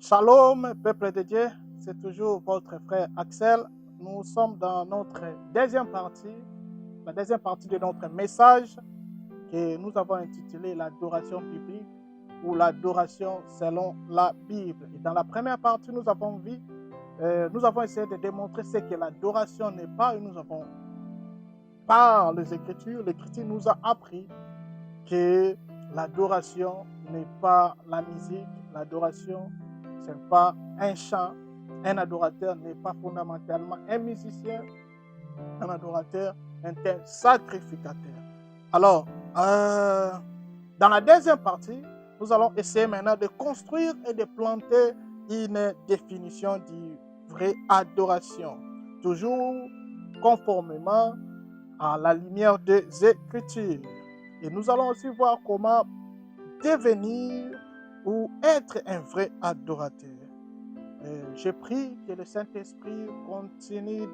Shalom, peuple de Dieu, c'est toujours votre frère Axel. Nous sommes dans notre deuxième partie, la deuxième partie de notre message que nous avons intitulé l'adoration biblique ou l'adoration selon la Bible. Et dans la première partie, nous avons essayé de démontrer ce que l'adoration n'est pas et nous avons, par l'Écriture nous a appris que l'adoration n'est pas la musique, l'adoration ce n'est pas un chant, un adorateur n'est pas fondamentalement un musicien, un adorateur est un sacrificateur. Alors, dans la deuxième partie, nous allons essayer maintenant de construire et de planter une définition de vraie adoration, toujours conformément à la lumière des Écritures. Et nous allons aussi voir comment devenir ou être un vrai adorateur. Je prie que le Saint-Esprit continue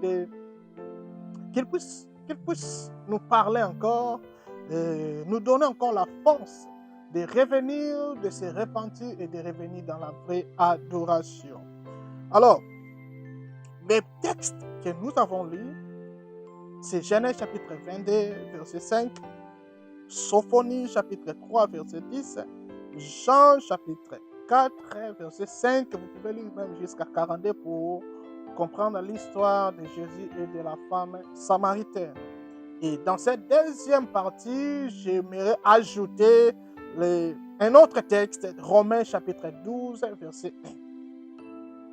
qu'il puisse nous parler encore, nous donner encore la force de revenir, de se repentir et de revenir dans la vraie adoration. Alors, les textes que nous avons lus, c'est Genèse chapitre 22, verset 5, Sophonie chapitre 3, verset 10, Jean chapitre 4, verset 5, vous pouvez lire même jusqu'à 42 pour comprendre l'histoire de Jésus et de la femme samaritaine. Et dans cette deuxième partie, j'aimerais ajouter un autre texte, Romains chapitre 12, verset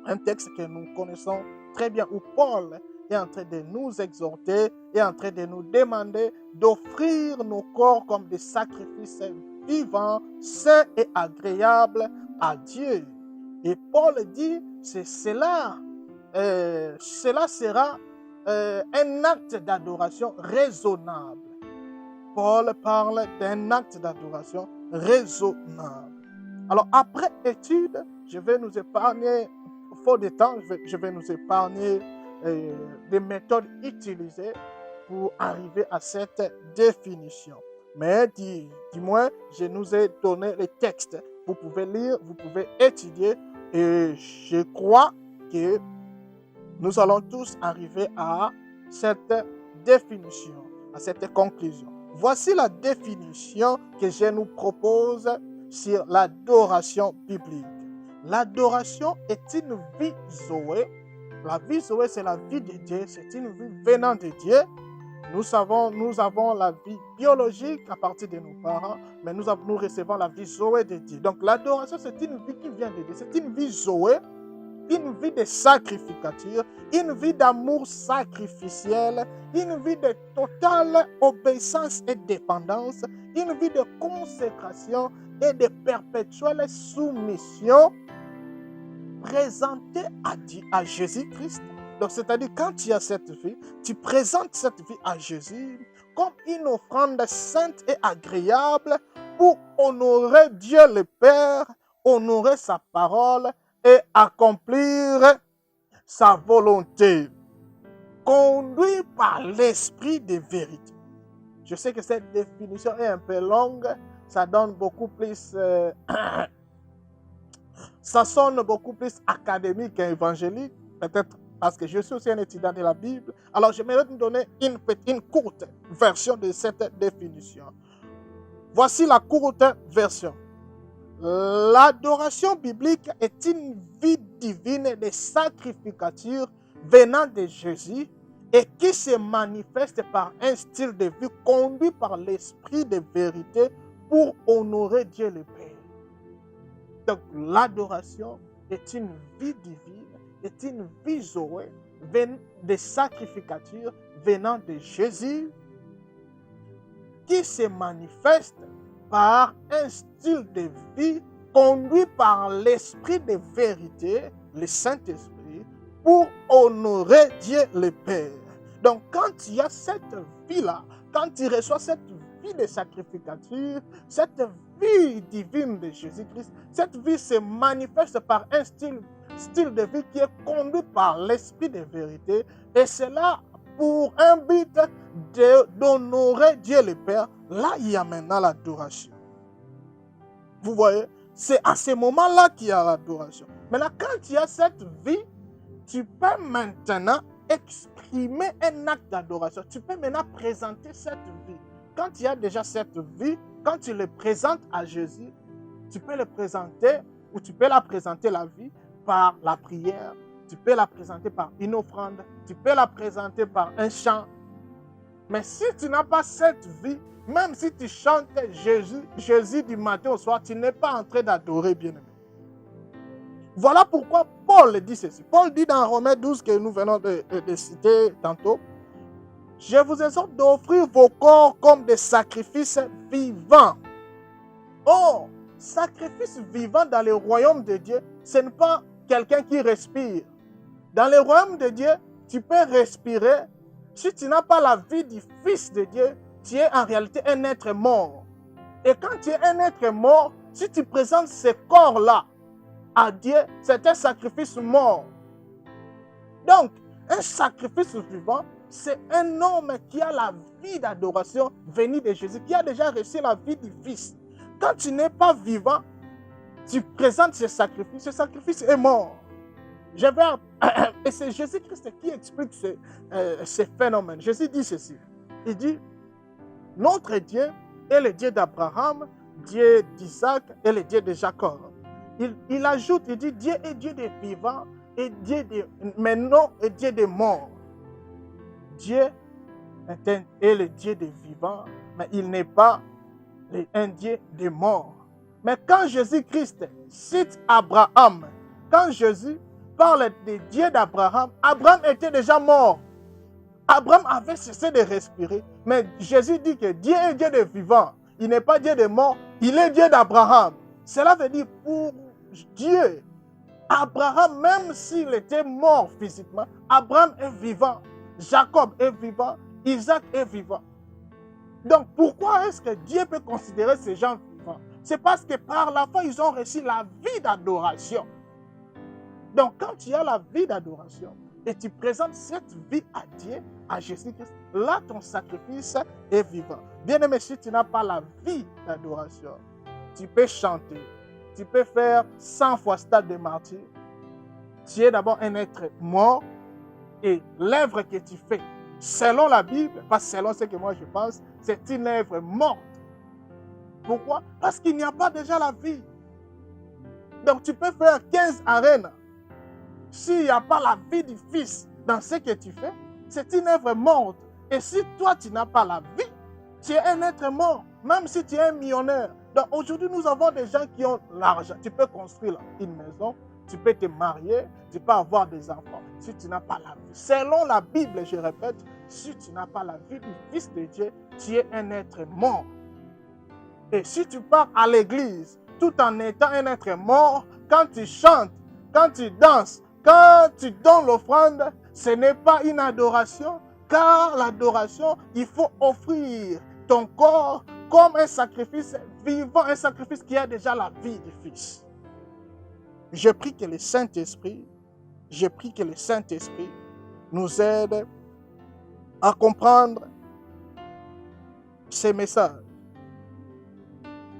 1. Un texte que nous connaissons très bien, où Paul est en train de nous exhorter, est en train de nous demander d'offrir nos corps comme des sacrifices vivants, sains et agréables à Dieu. Et Paul dit, cela sera un acte d'adoration raisonnable. Paul parle d'un acte d'adoration raisonnable. Alors, après étude, je vais nous épargner, faute de temps, je vais nous épargner des méthodes utilisées pour arriver à cette définition. Mais du moins, je nous ai donné les textes. Vous pouvez lire, vous pouvez étudier et je crois que nous allons tous arriver à cette définition, à cette conclusion. Voici la définition que je nous propose sur l'adoration biblique. L'adoration est une vie zoé. La vie zoé, c'est la vie de Dieu, c'est une vie venant de Dieu. Nous avons la vie biologique à partir de nos parents, mais nous recevons la vie zoé de Dieu. Donc l'adoration, c'est une vie qui vient de Dieu, c'est une vie zoé, une vie de sacrificature, une vie d'amour sacrificiel, une vie de totale obéissance et dépendance, une vie de consécration et de perpétuelle soumission présentée à Jésus-Christ. Donc, c'est-à-dire, quand tu as cette vie, tu présentes cette vie à Jésus comme une offrande sainte et agréable pour honorer Dieu le Père, honorer sa parole et accomplir sa volonté, conduit par l'esprit de vérité. Je sais que cette définition est un peu longue, ça donne beaucoup plus... ça sonne beaucoup plus académique qu'évangélique, peut-être parce que je suis aussi un étudiant de la Bible. Alors, j'aimerais vous donner une courte version de cette définition. Voici la courte version. L'adoration biblique est une vie divine de sacrificature venant de Jésus et qui se manifeste par un style de vie conduit par l'esprit de vérité pour honorer Dieu le Père. Donc, l'adoration est une vie divine, est une vie zoé de sacrificature venant de Jésus qui se manifeste par un style de vie conduit par l'esprit de vérité, le Saint-Esprit, pour honorer Dieu le Père. Donc, quand il y a cette vie-là, quand tu reçois cette vie de sacrificature, cette vie divine de Jésus-Christ, cette vie se manifeste par un style de vie qui est conduit par l'esprit de vérité, et c'est là pour un but d'honorer Dieu le Père. Là, il y a maintenant l'adoration. Vous voyez, c'est à ce moment-là qu'il y a l'adoration. Maintenant, quand tu as cette vie, tu peux maintenant exprimer un acte d'adoration. Tu peux maintenant présenter cette vie. Quand tu as déjà cette vie, quand tu le présentes à Jésus, tu peux le présenter ou tu peux la présenter la vie par la prière, tu peux la présenter par une offrande, tu peux la présenter par un chant. Mais si tu n'as pas cette vie, même si tu chantes Jésus du matin au soir, tu n'es pas en train d'adorer, bien-aimé. Voilà pourquoi Paul dit ceci. Paul dit dans Romains 12 que nous venons de citer tantôt, « Je vous exhorte d'offrir vos corps comme des sacrifices vivants. » Oh, sacrifice vivant dans le royaume de Dieu, ce n'est pas quelqu'un qui respire. Dans le royaume de Dieu, tu peux respirer. Si tu n'as pas la vie du Fils de Dieu, tu es en réalité un être mort. Et quand tu es un être mort, si tu présentes ce corps-là à Dieu, c'est un sacrifice mort. Donc, un sacrifice vivant, c'est un homme qui a la vie d'adoration venue de Jésus, qui a déjà reçu la vie du Fils. Quand tu n'es pas vivant, tu présentes ce sacrifice est mort. Et c'est Jésus-Christ qui explique ce phénomène. Jésus dit ceci. Il dit, notre Dieu est le Dieu d'Abraham, Dieu d'Isaac et le Dieu de Jacob. Il ajoute, il dit, Dieu est Dieu des vivants et Dieu des maintenant et Dieu des morts. Dieu est le Dieu des vivants, mais il n'est pas un Dieu des morts. Mais quand Jésus-Christ cite Abraham, quand Jésus parle des dieux d'Abraham, Abraham était déjà mort. Abraham avait cessé de respirer. Mais Jésus dit que Dieu est Dieu des vivants. Il n'est pas Dieu des morts, il est Dieu d'Abraham. Cela veut dire pour Dieu, Abraham, même s'il était mort physiquement, Abraham est vivant. Jacob est vivant. Isaac est vivant. Donc pourquoi est-ce que Dieu peut considérer ces gens vivants? C'est parce que par la foi, ils ont reçu la vie d'adoration. Donc quand tu as la vie d'adoration et tu présentes cette vie à Dieu, à Jésus-Christ, là ton sacrifice est vivant. Bien-aimé, si tu n'as pas la vie d'adoration, tu peux chanter, tu peux faire 100 fois stade de martyr. Tu es d'abord un être mort et l'œuvre que tu fais, selon la Bible, pas selon ce que moi je pense, c'est une œuvre morte. Pourquoi? Parce qu'il n'y a pas déjà la vie. Donc tu peux faire 15 arènes. S'il n'y a pas la vie du Fils dans ce que tu fais, c'est une œuvre morte. Et si toi tu n'as pas la vie, tu es un être mort, même si tu es un millionnaire. Donc aujourd'hui nous avons des gens qui ont l'argent. Tu peux construire une maison, tu peux te marier, tu peux avoir des enfants. Si tu n'as pas la vie, selon la Bible, je répète, si tu n'as pas la vie du Fils de Dieu, tu es un être mort. Et si tu pars à l'église, tout en étant un être mort, quand tu chantes, quand tu danses, quand tu donnes l'offrande, ce n'est pas une adoration, car l'adoration, il faut offrir ton corps comme un sacrifice vivant, un sacrifice qui a déjà la vie du Fils. Je prie que le Saint-Esprit nous aide à comprendre ces messages.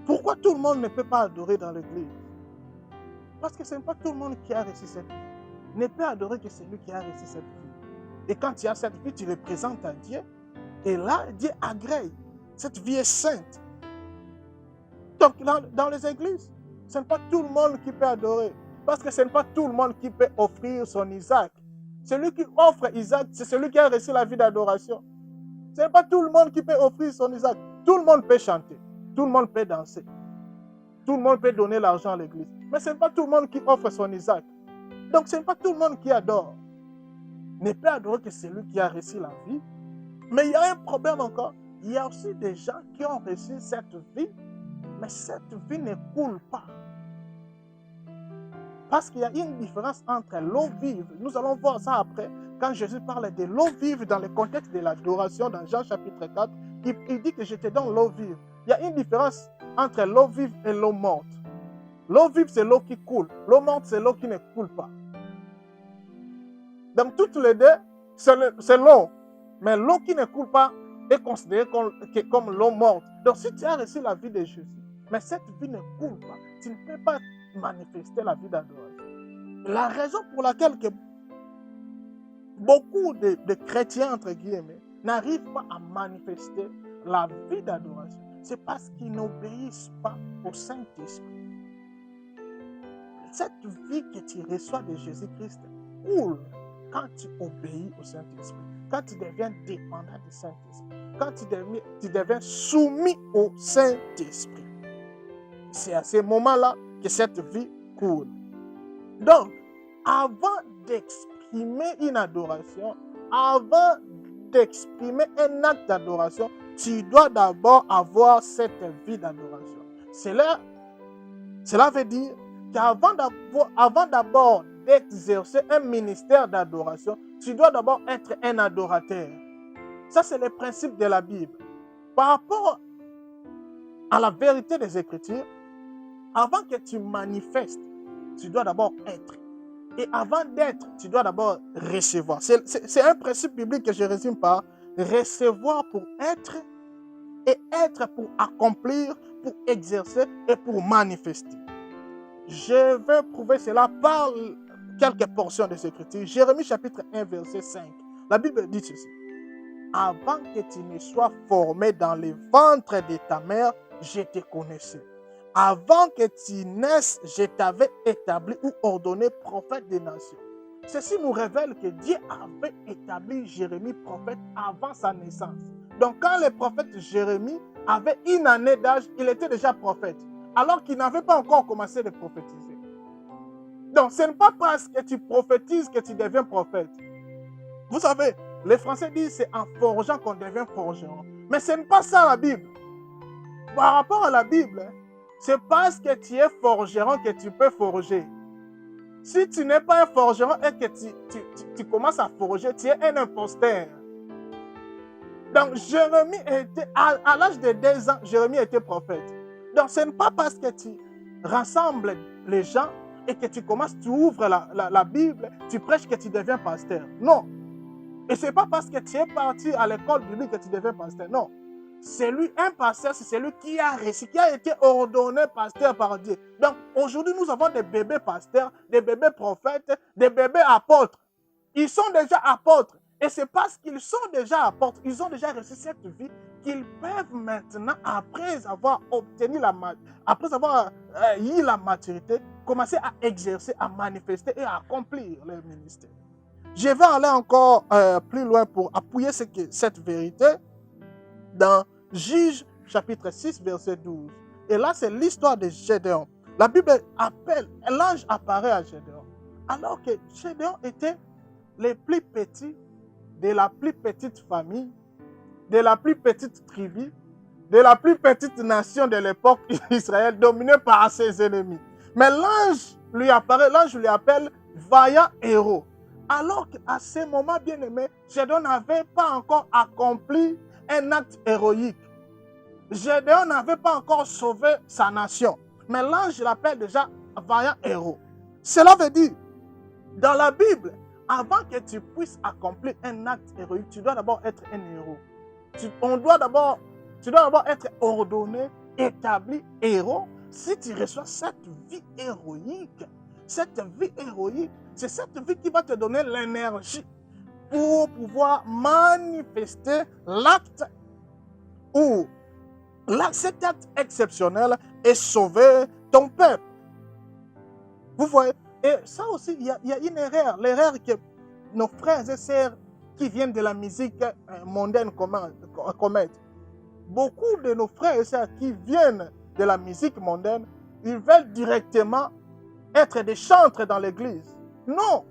Pourquoi tout le monde ne peut pas adorer dans l'église? Parce que ce n'est pas tout le monde qui a reçu cette vie. Ne peut adorer que celui qui a reçu cette vie. Et quand tu as cette vie, tu le présentes à Dieu. Et là, Dieu agrée. Cette vie est sainte. Donc, dans les églises, ce n'est pas tout le monde qui peut adorer. Parce que ce n'est pas tout le monde qui peut offrir son Isaac. Celui qui offre Isaac, c'est celui qui a reçu la vie d'adoration. Ce n'est pas tout le monde qui peut offrir son Isaac. Tout le monde peut chanter. Tout le monde peut danser. Tout le monde peut donner l'argent à l'église. Mais ce n'est pas tout le monde qui offre son Isaac. Donc ce n'est pas tout le monde qui adore. Ne peut adorer que celui qui a reçu la vie. Mais il y a un problème encore. Il y a aussi des gens qui ont reçu cette vie, mais cette vie ne coule pas. Parce qu'il y a une différence entre l'eau vive. Nous allons voir ça après. Quand Jésus parle de l'eau vive dans le contexte de l'adoration, dans Jean chapitre 4, il dit que je te donne l'eau vive. Il y a une différence entre l'eau vive et l'eau morte. L'eau vive, c'est l'eau qui coule. L'eau morte, c'est l'eau qui ne coule pas. Donc, toutes les deux, c'est l'eau. Mais l'eau qui ne coule pas est considérée comme l'eau morte. Donc, si tu as reçu la vie de Jésus, mais cette vie ne coule pas, tu ne peux pas manifester la vie d'adoration. la raison pour laquelle que beaucoup de chrétiens, entre guillemets, n'arrivent pas à manifester la vie d'adoration, c'est parce qu'ils n'obéissent pas au Saint-Esprit. Cette vie que tu reçois de Jésus-Christ coule quand tu obéis au Saint-Esprit, quand tu deviens dépendant du Saint-Esprit, quand tu deviens soumis au Saint-Esprit. C'est à ce moment-là que cette vie coule. Donc, avant d'exprimer une adoration, avant d'exprimer un acte d'adoration, tu dois d'abord avoir cette vie d'adoration. Cela veut dire qu'avant d'abord d'exercer un ministère d'adoration, tu dois d'abord être un adorateur. Ça, c'est le principe de la Bible. Par rapport à la vérité des Écritures, avant que tu manifestes, tu dois d'abord être. Et avant d'être, tu dois d'abord recevoir. C'est un principe biblique que je résume par recevoir pour être et être pour accomplir, pour exercer et pour manifester. Je vais prouver cela par quelques portions des Écritures. Jérémie chapitre 1, verset 5. La Bible dit ceci. Avant que tu ne sois formé dans le ventre de ta mère, je te connaissais. Avant que tu naisses, je t'avais établi ou ordonné prophète des nations. Ceci nous révèle que Dieu avait établi Jérémie prophète avant sa naissance. Donc quand le prophète Jérémie avait 1 année d'âge, il était déjà prophète, alors qu'il n'avait pas encore commencé de prophétiser. Donc ce n'est pas parce que tu prophétises que tu deviens prophète. Vous savez, les Français disent c'est en forgeant qu'on devient forgeron. Mais ce n'est pas ça la Bible. Par rapport à la Bible, c'est parce que tu es forgeron que tu peux forger. Si tu n'es pas un forgeron et que tu commences à forger, tu es un imposteur. Donc, Jérémie était, à l'âge de 2 ans, Jérémie était prophète. Donc, ce n'est pas parce que tu rassembles les gens et que tu commences, tu ouvres la Bible, tu prêches que tu deviens pasteur. Non. Et ce n'est pas parce que tu es parti à l'école biblique que tu deviens pasteur. Non. Un pasteur, c'est celui qui a été ordonné pasteur par Dieu. Donc, aujourd'hui, nous avons des bébés pasteurs, des bébés prophètes, des bébés apôtres. Ils sont déjà apôtres. Et c'est parce qu'ils sont déjà apôtres, ils ont déjà reçu cette vie, qu'ils peuvent maintenant, après avoir eu la maturité, commencer à exercer, à manifester et à accomplir leur ministère. Je vais aller encore plus loin pour appuyer cette vérité dans Juges chapitre 6, verset 12. Et là, c'est l'histoire de Gédéon. La Bible appelle, l'ange apparaît à Gédéon. Alors que Gédéon était le plus petit de la plus petite famille, de la plus petite tribu, de la plus petite nation de l'époque Israël, dominée par ses ennemis. Mais l'ange lui appelle vaillant héros. Alors qu'à ce moment, bien aimé, Gédéon n'avait pas encore accompli un acte héroïque. Gédéon n'avait pas encore sauvé sa nation. Mais l'ange l'appelle déjà vaillant héros. Cela veut dire, dans la Bible, avant que tu puisses accomplir un acte héroïque, tu dois d'abord être un héros. Tu dois d'abord être ordonné, établi héros. Si tu reçois cette vie héroïque, c'est cette vie qui va te donner l'énergie pour pouvoir manifester l'acte ou cet acte exceptionnel et sauver ton peuple. Vous voyez? Et ça aussi, il y a une erreur. L'erreur que nos frères et sœurs qui viennent de la musique mondaine commettent. Beaucoup de nos frères et sœurs qui viennent de la musique mondaine, ils veulent directement être des chantres dans l'église. Non!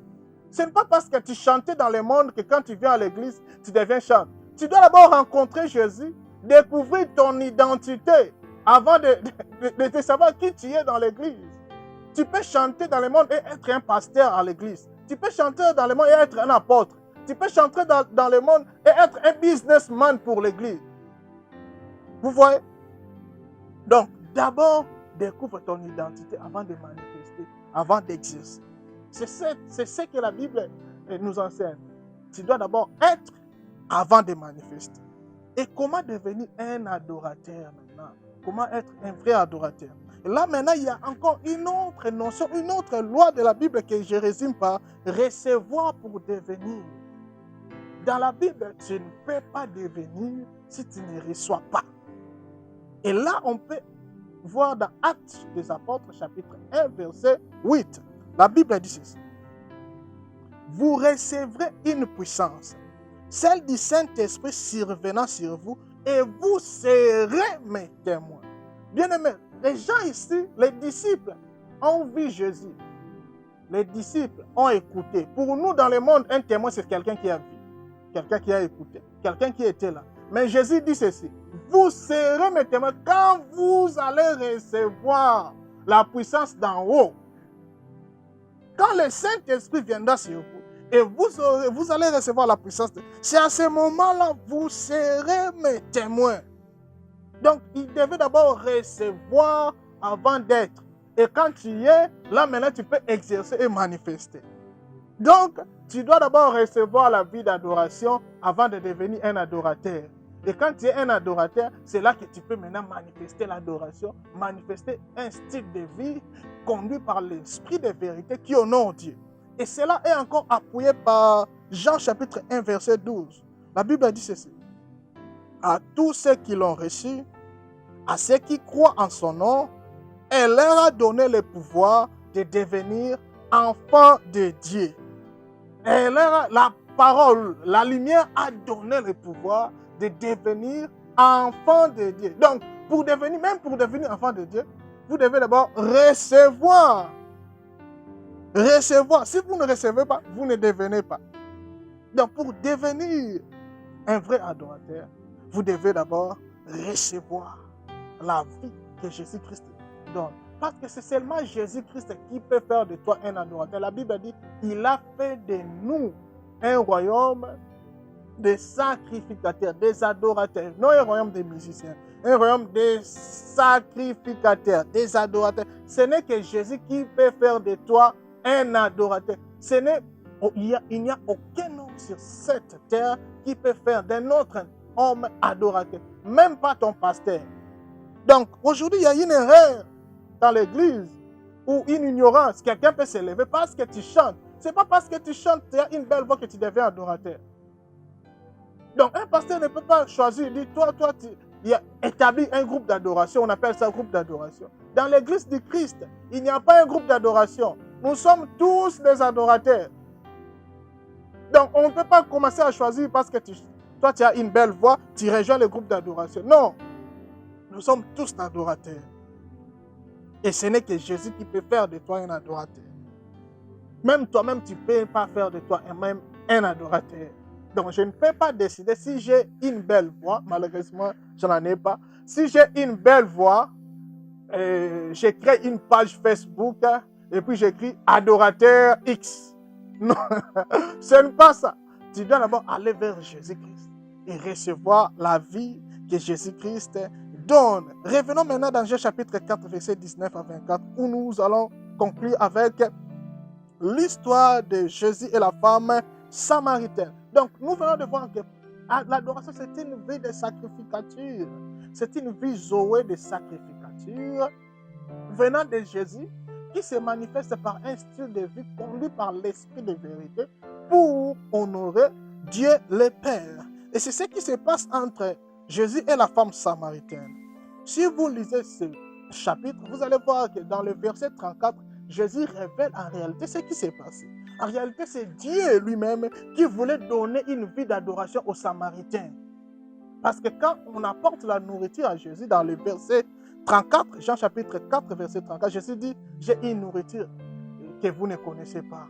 Ce n'est pas parce que tu chantais dans le monde que quand tu viens à l'église, tu deviens chanteur. Tu dois d'abord rencontrer Jésus, découvrir ton identité avant de savoir qui tu es dans l'église. Tu peux chanter dans le monde et être un pasteur à l'église. Tu peux chanter dans le monde et être un apôtre. Tu peux chanter dans le monde et être un businessman pour l'église. Vous voyez? Donc, d'abord, découvre ton identité avant de manifester, avant d'exercer. C'est ce que la Bible nous enseigne. Tu dois d'abord être avant de manifester. Et comment devenir un adorateur maintenant? Comment être un vrai adorateur? Et là, maintenant, il y a encore une autre notion, une autre loi de la Bible que je résume par recevoir pour devenir. Dans la Bible, tu ne peux pas devenir si tu ne reçois pas. Et là, on peut voir dans Actes des Apôtres, chapitre 1, verset 8. La Bible dit ceci. Vous recevrez une puissance, celle du Saint-Esprit survenant sur vous, et vous serez mes témoins. Bien-aimés, les gens ici, les disciples, ont vu Jésus. Les disciples ont écouté. Pour nous, dans le monde, un témoin, c'est quelqu'un qui a vu, quelqu'un qui a écouté, quelqu'un qui était là. Mais Jésus dit ceci, vous serez mes témoins quand vous allez recevoir la puissance d'en haut. Quand le Saint-Esprit viendra sur vous, et vous allez recevoir la puissance, c'est à ce moment-là, vous serez mes témoins. Donc, il devait d'abord recevoir avant d'être. Et quand tu y es, là maintenant, tu peux exercer et manifester. Donc, tu dois d'abord recevoir la vie d'adoration avant de devenir un adorateur. Et quand tu es un adorateur, c'est là que tu peux maintenant manifester l'adoration, manifester un style de vie conduit par l'esprit de vérité qui honore Dieu. Et cela est encore appuyé par Jean chapitre 1, verset 12. La Bible dit ceci. À tous ceux qui l'ont reçu, à ceux qui croient en son nom, elle leur a donné le pouvoir de devenir enfants de Dieu. Elle leur a, la parole, la lumière a donné le pouvoir de devenir enfants de Dieu. Donc, même pour devenir enfant de Dieu, vous devez d'abord recevoir. Recevoir. Si vous ne recevez pas, vous ne devenez pas. Donc, pour devenir un vrai adorateur, vous devez d'abord recevoir la vie que Jésus-Christ donne. Parce que c'est seulement Jésus-Christ qui peut faire de toi un adorateur. La Bible dit, il a fait de nous un royaume des sacrificateurs, des adorateurs. Non un royaume des musiciens, un royaume des sacrificateurs, des adorateurs. Ce n'est que Jésus qui peut faire de toi un adorateur. Il n'y a aucun homme sur cette terre qui peut faire d'un autre homme adorateur. Même pas ton pasteur. Donc, aujourd'hui, il y a une erreur dans l'église ou une ignorance. Quelqu'un peut s'élever parce que tu chantes. Ce n'est pas parce que tu chantes, tu as une belle voix que tu deviens adorateur. Donc, un pasteur ne peut pas choisir, il dit, toi, il a établi un groupe d'adoration, on appelle ça un groupe d'adoration. Dans l'église du Christ, il n'y a pas un groupe d'adoration. Nous sommes tous des adorateurs. Donc, on ne peut pas commencer à choisir parce que toi, tu as une belle voix, tu rejoins le groupe d'adoration. Non, nous sommes tous adorateurs. Et ce n'est que Jésus qui peut faire de toi un adorateur. Même toi-même, tu ne peux pas faire de toi même un adorateur. Donc, je ne peux pas décider si j'ai une belle voix. Malheureusement, je n'en ai pas. Si j'ai une belle voix, je crée une page Facebook et puis j'écris adorateur X. Non, ce n'est pas ça. Tu dois d'abord aller vers Jésus-Christ et recevoir la vie que Jésus-Christ donne. Revenons maintenant dans Jean chapitre 4, verset 19 à 24, où nous allons conclure avec l'histoire de Jésus et la femme samaritaine. Donc, nous venons de voir que l'adoration, c'est une vie de sacrificature. C'est une vie zoé de sacrificature venant de Jésus qui se manifeste par un style de vie conduit par l'esprit de vérité pour honorer Dieu le Père. Et c'est ce qui se passe entre Jésus et la femme samaritaine. Si vous lisez ce chapitre, vous allez voir que dans le verset 34, Jésus révèle en réalité ce qui s'est passé. En réalité, c'est Dieu lui-même qui voulait donner une vie d'adoration aux Samaritains. Parce que quand on apporte la nourriture à Jésus dans le verset 34, Jean chapitre 4, verset 34, Jésus dit, j'ai une nourriture que vous ne connaissez pas.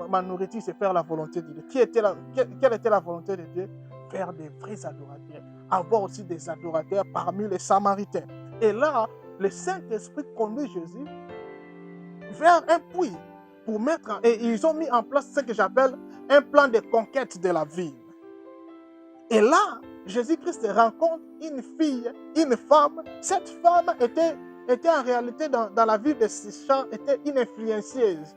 Ma nourriture, c'est faire la volonté de Dieu. Quelle était la volonté de Dieu? Faire des vrais adorateurs. Avoir aussi des adorateurs parmi les Samaritains. Et là, le Saint-Esprit conduit Jésus vers un puits pour mettre, et ils ont mis en place ce que j'appelle un plan de conquête de la ville. Et là, Jésus-Christ rencontre une fille, une femme. Cette femme était en réalité dans la ville de Sychar, était une influenceuse.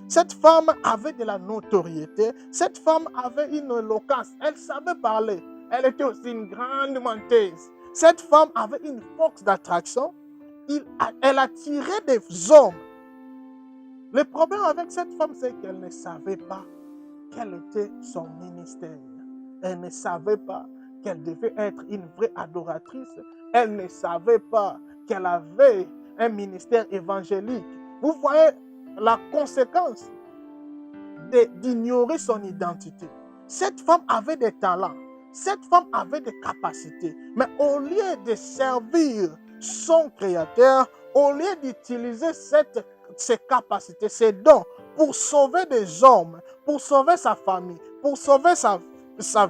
Cette femme avait de la notoriété. Cette femme avait une éloquence. Elle savait parler. Elle était aussi une grande menteuse. Cette femme avait une force d'attraction. Elle attirait des hommes. Le problème avec cette femme, c'est qu'elle ne savait pas quel était son ministère. Elle ne savait pas qu'elle devait être une vraie adoratrice. Elle ne savait pas qu'elle avait un ministère évangélique. Vous voyez la conséquence d'ignorer son identité. Cette femme avait des talents. Cette femme avait des capacités. Mais au lieu de servir son Créateur, au lieu d'utiliser ses capacités, ses dons pour sauver des hommes, pour sauver sa famille, pour sauver sa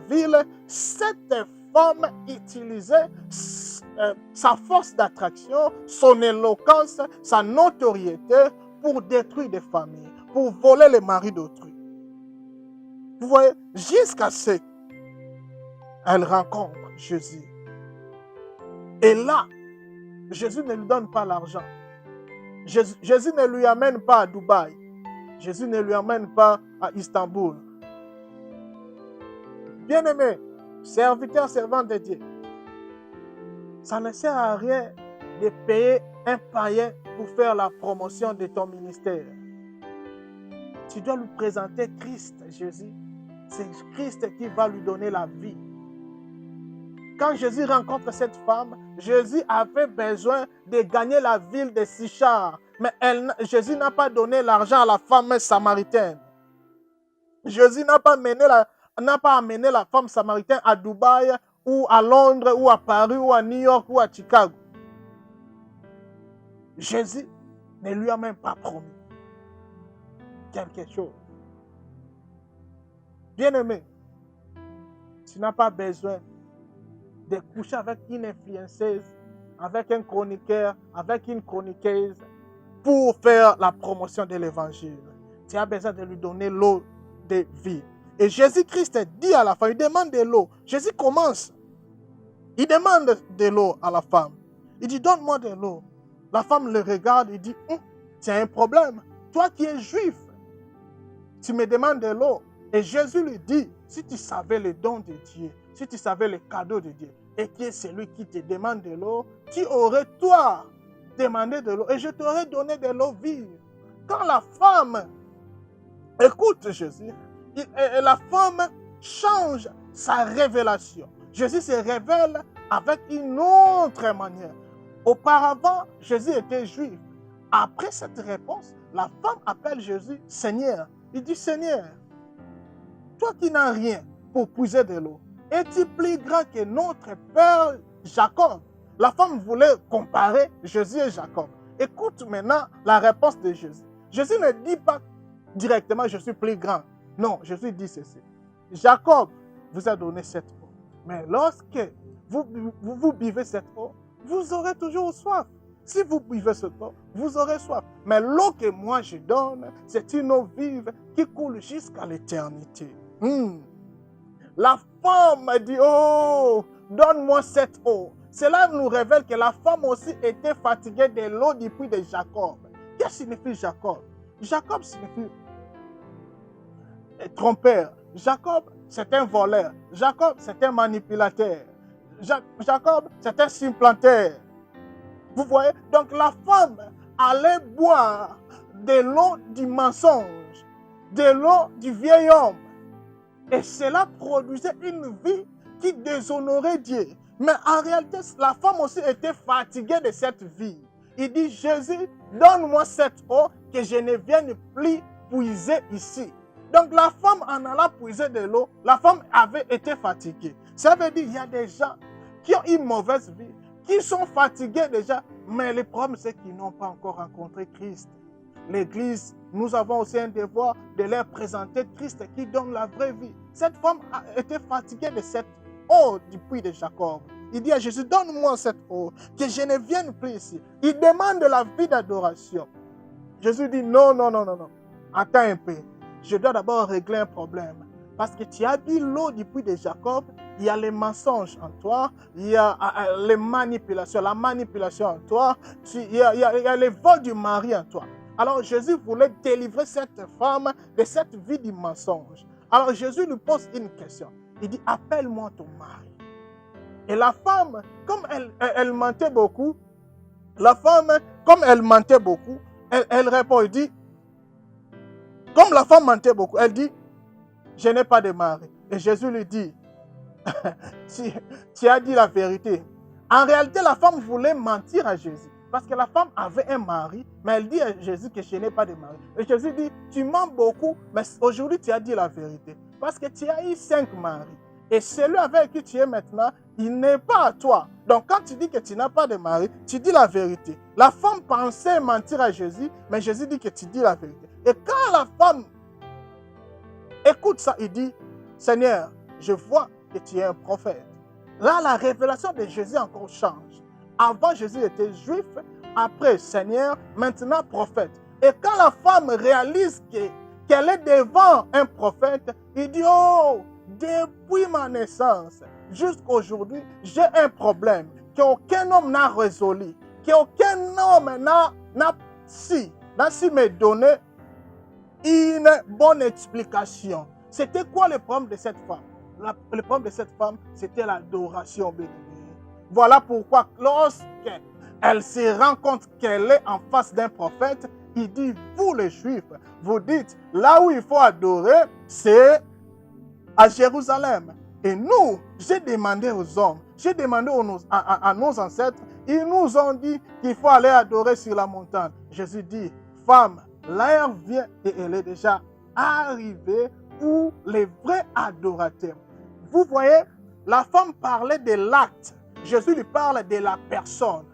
ville, cette femme utilisait sa force d'attraction, son éloquence, sa notoriété pour détruire des familles, pour voler les maris d'autrui. Vous voyez, jusqu'à ce qu'elle rencontre Jésus. Et là, Jésus ne lui donne pas l'argent. Jésus ne lui amène pas à Dubaï. Jésus ne lui amène pas à Istanbul. Bien-aimé, serviteur, servant de Dieu, ça ne sert à rien de payer un païen pour faire la promotion de ton ministère. Tu dois lui présenter Christ, Jésus. C'est Christ qui va lui donner la vie. Quand Jésus rencontre cette femme, Jésus avait besoin de gagner la ville de Sychar. Mais Jésus n'a pas donné l'argent à la femme samaritaine. Jésus n'a pas amené la femme samaritaine à Dubaï, ou à Londres, ou à Paris, ou à New York, ou à Chicago. Jésus ne lui a même pas promis quelque chose. Bien-aimé, tu n'as pas besoin de coucher avec une influenceuse, avec un chroniqueur, avec une chroniqueuse pour faire la promotion de l'évangile. Tu as besoin de lui donner l'eau de vie. Et Jésus-Christ dit à la femme, il demande de l'eau. Jésus commence. Il demande de l'eau à la femme. Il dit, donne-moi de l'eau. La femme le regarde et dit, tu as un problème. Toi qui es juif, tu me demandes de l'eau. Et Jésus lui dit, si tu savais le don de Dieu, si tu savais le cadeau de Dieu, et qui est celui qui te demande de l'eau, tu aurais toi demandé de l'eau, et je t'aurais donné de l'eau vive. Quand la femme écoute Jésus, la femme change sa révélation. Jésus se révèle avec une autre manière. Auparavant, Jésus était juif. Après cette réponse, la femme appelle Jésus Seigneur. Il dit, Seigneur, toi qui n'as rien pour puiser de l'eau, es-tu plus grand que notre père Jacob? La femme voulait comparer Jésus et Jacob. Écoute maintenant la réponse de Jésus. Jésus ne dit pas directement, je suis plus grand. Non, Jésus dit ceci. Jacob vous a donné cette eau. Mais lorsque vous buvez cette eau, vous aurez toujours soif. Si vous buvez cette eau, vous aurez soif. Mais l'eau que moi je donne, c'est une eau vive qui coule jusqu'à l'éternité. La femme dit, oh, donne-moi cette eau. Cela nous révèle que la femme aussi était fatiguée de l'eau du puits de Jacob. Qu'est-ce que signifie Jacob? Jacob signifie trompeur. Jacob, c'est un voleur. Jacob, c'est un manipulateur. Jacob, c'est un supplanteur. Vous voyez? Donc la femme allait boire de l'eau du mensonge, de l'eau du vieil homme. Et cela produisait une vie qui déshonorait Dieu. Mais en réalité, la femme aussi était fatiguée de cette vie. Il dit, Jésus, donne-moi cette eau que je ne vienne plus puiser ici. Donc la femme en allant puiser de l'eau, la femme avait été fatiguée. Ça veut dire qu'il y a des gens qui ont une mauvaise vie, qui sont fatigués déjà, mais le problème c'est qu'ils n'ont pas encore rencontré Christ. L'Église, nous avons aussi un devoir de leur présenter Christ qui donne la vraie vie. Cette femme a été fatiguée de cette eau du puits de Jacob. Il dit à Jésus, donne-moi cette eau, que je ne vienne plus ici. Il demande la vie d'adoration. Jésus dit, non. Attends un peu. Je dois d'abord régler un problème. Parce que tu as bu l'eau du puits de Jacob, il y a les mensonges en toi, il y a les manipulations, la manipulation en toi, il y a les vols du mari en toi. Alors Jésus voulait délivrer cette femme de cette vie du mensonge. Alors Jésus lui pose une question. Il dit, appelle-moi ton mari. Et la femme, comme elle mentait beaucoup, la femme, comme elle mentait beaucoup, elle répond, elle dit, comme la femme mentait beaucoup, elle dit, je n'ai pas de mari. Et Jésus lui dit, tu as dit la vérité. En réalité, la femme voulait mentir à Jésus. Parce que la femme avait un mari, mais elle dit à Jésus que je n'ai pas de mari. Et Jésus dit, tu mens beaucoup, mais aujourd'hui tu as dit la vérité. Parce que tu as eu 5 maris. Et celui avec qui tu es maintenant, il n'est pas à toi. Donc quand tu dis que tu n'as pas de mari, tu dis la vérité. La femme pensait mentir à Jésus, mais Jésus dit que tu dis la vérité. Et quand la femme écoute ça, il dit, Seigneur, je vois que tu es un prophète. Là, la révélation de Jésus encore change. Avant, Jésus était juif, après Seigneur, maintenant prophète. Et quand la femme réalise qu'elle est devant un prophète, il dit, oh, depuis ma naissance jusqu'à aujourd'hui, j'ai un problème qu'aucun homme n'a résolu, qu'aucun homme n'a su me donner une bonne explication. C'était quoi le problème de cette femme? Le problème de cette femme, c'était l'adoration bénie. Voilà pourquoi lorsqu'elle se rend compte qu'elle est en face d'un prophète, il dit, vous les Juifs, vous dites, là où il faut adorer, c'est à Jérusalem. Et nous, j'ai demandé aux hommes, j'ai demandé à nos ancêtres, ils nous ont dit qu'il faut aller adorer sur la montagne. Jésus dit, femme, l'heure vient et elle est déjà arrivée pour les vrais adorateurs. Vous voyez, la femme parlait de l'acte. Jésus lui parle de la personne.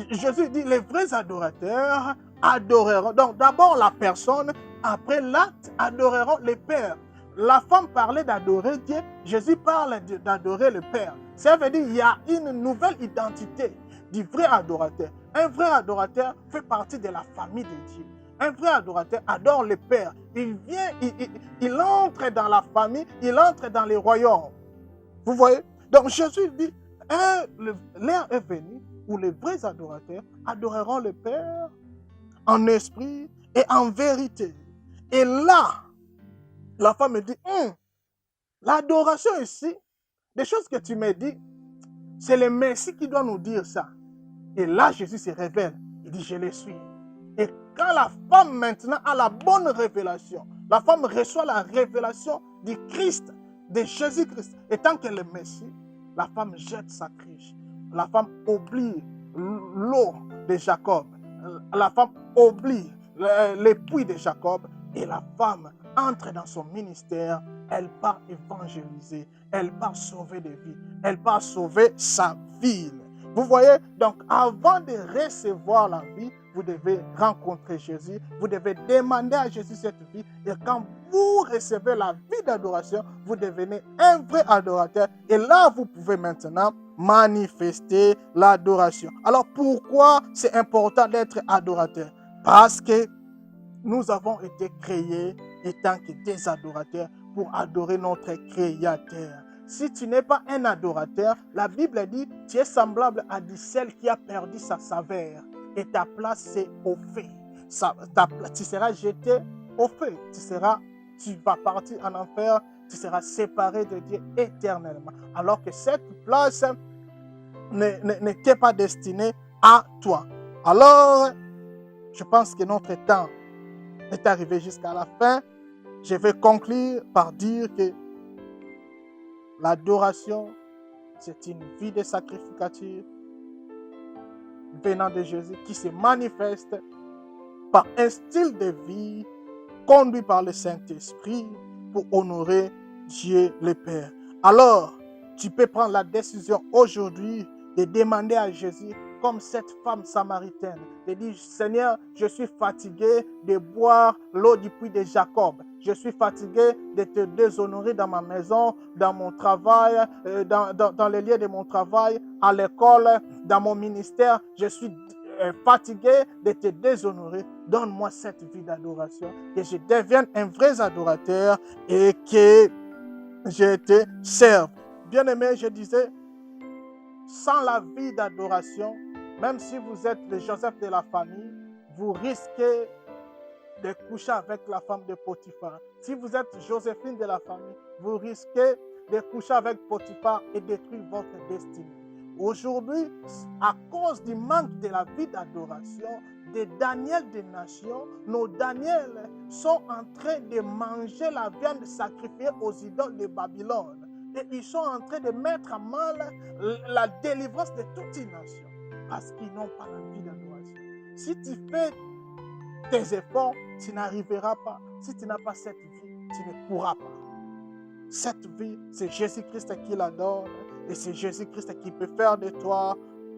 Jésus dit, les vrais adorateurs adoreront. Donc d'abord la personne, après l'acte, adoreront le Père. La femme parlait d'adorer Dieu, Jésus parle d'adorer le Père. Ça veut dire qu'il y a une nouvelle identité du vrai adorateur. Un vrai adorateur fait partie de la famille de Dieu. Un vrai adorateur adore le Père. Il vient, il entre dans la famille, il entre dans les royaumes. Vous voyez? Donc Jésus dit, l'heure est venue où les vrais adorateurs adoreront le Père en esprit et en vérité. Et là, la femme me dit, l'adoration ici, des choses que tu me dis, c'est le Messie qui doit nous dire ça. Et là, Jésus se révèle. Il dit, je le suis. Et quand la femme maintenant a la bonne révélation, la femme reçoit la révélation du Christ, de Jésus-Christ, et tant qu'elle est Messie, la femme jette sa cruche. La femme oublie l'eau de Jacob. La femme oublie les puits de Jacob. Et la femme entre dans son ministère. Elle part évangéliser. Elle part sauver des vies. Elle part sauver sa ville. Vous voyez, donc avant de recevoir la vie, vous devez rencontrer Jésus, vous devez demander à Jésus cette vie. Et quand vous recevez la vie d'adoration, vous devenez un vrai adorateur. Et là, vous pouvez maintenant manifester l'adoration. Alors pourquoi c'est important d'être adorateur? Parce que nous avons été créés étant que des adorateurs pour adorer notre Créateur. Si tu n'es pas un adorateur, la Bible dit, tu es semblable à du sel qui a perdu sa saveur. Et ta place, c'est au feu. Tu seras jeté au feu. Tu vas partir en enfer. Tu seras séparé de Dieu éternellement. Alors que cette place n'était pas destinée à toi. Alors, je pense que notre temps est arrivé jusqu'à la fin. Je vais conclure par dire que l'adoration, c'est une vie de sacrificature venant de Jésus qui se manifeste par un style de vie conduit par le Saint-Esprit pour honorer Dieu le Père. Alors, tu peux prendre la décision aujourd'hui de demander à Jésus, comme cette femme samaritaine, de dire, Seigneur, je suis fatigué de boire l'eau du puits de Jacob. Je suis fatigué de te déshonorer dans ma maison, dans mon travail, dans les lieux de mon travail, à l'école, dans mon ministère. Je suis fatigué de te déshonorer. Donne-moi cette vie d'adoration, que je devienne un vrai adorateur et que je te serve. Bien-aimé, je disais, sans la vie d'adoration, même si vous êtes le Joseph de la famille, vous risquez de coucher avec la femme de Potiphar. Si vous êtes Joséphine de la famille, vous risquez de coucher avec Potiphar et détruire votre destinée. Aujourd'hui, à cause du manque de la vie d'adoration, des Daniel des nations, nos Daniel sont en train de manger la viande sacrifiée aux idoles de Babylone. Et ils sont en train de mettre à mal la délivrance de toute une nation. Parce qu'ils n'ont pas la vie d'adoration. Si tu fais tes efforts, tu n'arriveras pas. Si tu n'as pas cette vie, tu ne pourras pas. Cette vie, c'est Jésus-Christ qui la donne. Et c'est Jésus-Christ qui peut faire de toi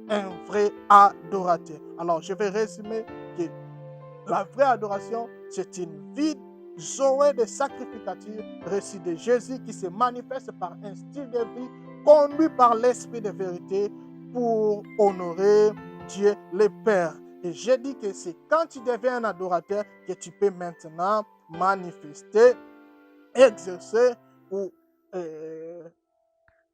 un vrai adorateur. Alors, je vais résumer que la vraie adoration, c'est une vie Zoé de sacrificature reçue de Jésus qui se manifeste par un style de vie conduit par l'Esprit de vérité pour honorer Dieu le Père. Et j'ai dit que c'est quand tu deviens un adorateur que tu peux maintenant manifester, exercer ou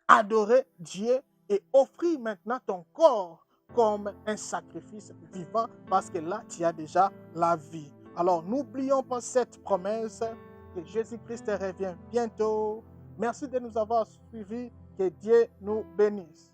adorer Dieu et offrir maintenant ton corps comme un sacrifice vivant parce que là, tu as déjà la vie. Alors, n'oublions pas cette promesse que Jésus-Christ revient bientôt. Merci de nous avoir suivis. Que Dieu nous bénisse.